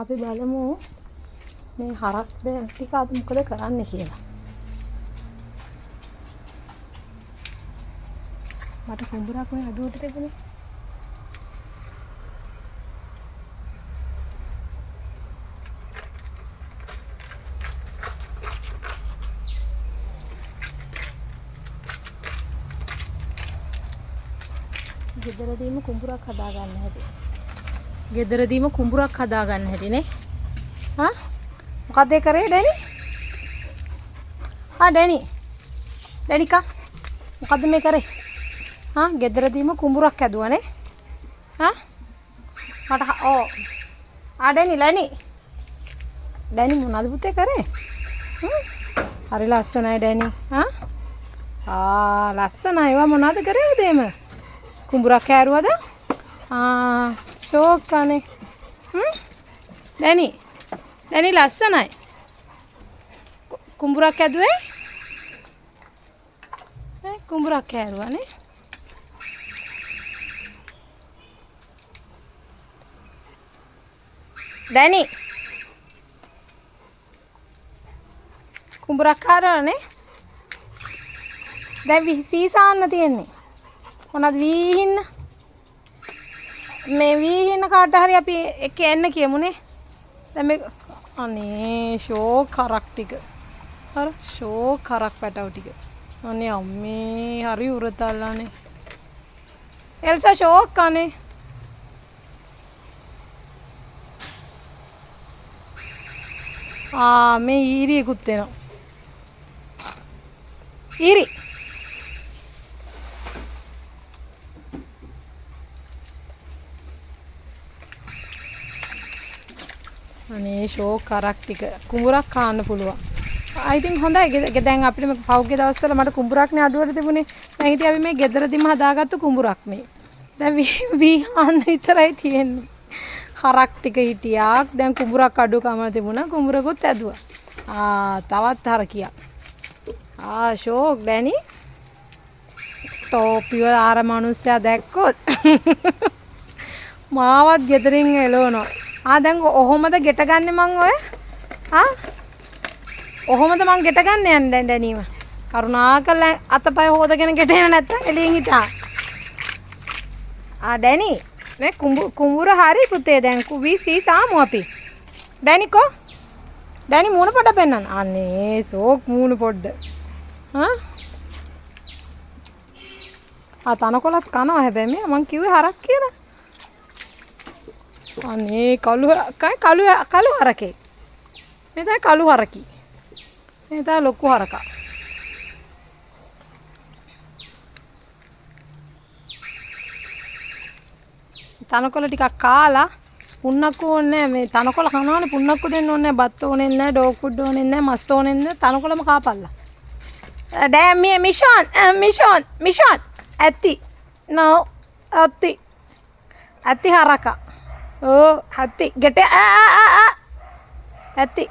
අපි බලමු මේ හරක් දෙක ටික අද මොකද කරන්නේ කියලා. මට කුඹුරක් මේ අඩුවට තිබුණේ. ගෙදරදීම කුඹුරක් හදා ගන්න හැටි. ගෙදරදීම කුඹුරක් හදා ගන්න හැටි නේ. හා? මොකද ඒ කරේ ඩැනි? ඩැනි. ඩැනිකා. මොකද මේ කරේ? ගෙදරදීම කුඹුරක් හැදුවා නේ. මට ඩැනි. ඩැනි මොනවද පුතේ කරේ? හරි ලස්සනයි ඩැනි. ලස්සනයි. ඒවා මොනවද කරේ උදේම? කුඹුරක් හැරුවද? ෂෝක් අනේ. ඩැනි ලස්සනයි. කුඹුරක් හැදුවේ? කුඹුරක් හැරුවා නේ. ඩැනි කුඹුරක් හරවනේ. දැන් සීසාන්න තියෙන්නේ. මොනවද වීහින්න? මේ වීහින්න කාට හරි අපි එක එන්න කියමුනේ. දැන් මේ අනේ ෂෝක් කරක් ටික. අර ෂෝක් කරක් පැටව ටික. අනේ අම්මේ හරි උරතල්ලානේ. එල්සා ෂෝක් අනේ. මේ ඊරියකුත් එනවා. ඊරි. අනේ ෂෝක් කරක් ටික කුඹුරක් කාන්න පුළුවන්. I think හොඳයි. දැන් අපිට මේ පහුගිය දවස්වල මට කුඹුරක්නේ අඩුවට තිබුණේ. දැන් හිටිය අපි මේ ගෙදරදීම හදාගත්තු කුඹුරක් මේ. දැන් වී හාන්න විතරයි තියෙන්නේ. හරක් ටික හිටියා. දැන් කුඹුරක් අඩුකම තිබුණා. කුඹුරකුත් ඇදුවා. තවත් හරකියක්. ෂෝක් ඩැනි. ටෝපිව ආර මිනිස්සයා දැක්කොත් මාවත් ගෙදරින් එළවනවා. දැන් ඔහොමද ගෙට ගන්නෙ මං ඔය? ඔහොමද මං ගෙට ගන්න යන්නේ දැන් ඩැනීම. කරුණාකරලා අතපය හොදගෙන ගෙට එන නැත්තම් එළියෙන් හිටා. ඩැනි නේ කුඹුර හරි පුතේ දැන් වී සාමු අපි. ඩැනිකෝ ඩැනි මූණ පොඩ පෙන්නන්න. අනේ සෝක් මූණ පොඩ්ඩ. තනකොළත් කනවා හැබැයි මේ මං කිව්වේ හරක් කියලා. අනේ කළු හරකේ. මේ තමයි කළු හරකී. මේ තමයි ලොකු හරකා. තනකොළ ටිකක් කාලා පුන්නක්කු ඕනේ මේ තනකොළ කනවනේ පුන්නක්කු දෙන්න ඕනේ බත් ඕනේ නැහැ ඩොග් ෆුඩ් ඕනේ නැහැ මස් ඕනේ නැහැ තනකොළම කාපල්ලා. දැන් මේ මිෂන් ඇති නෝ ඇති හරකා. ඇති ගෙට ඇති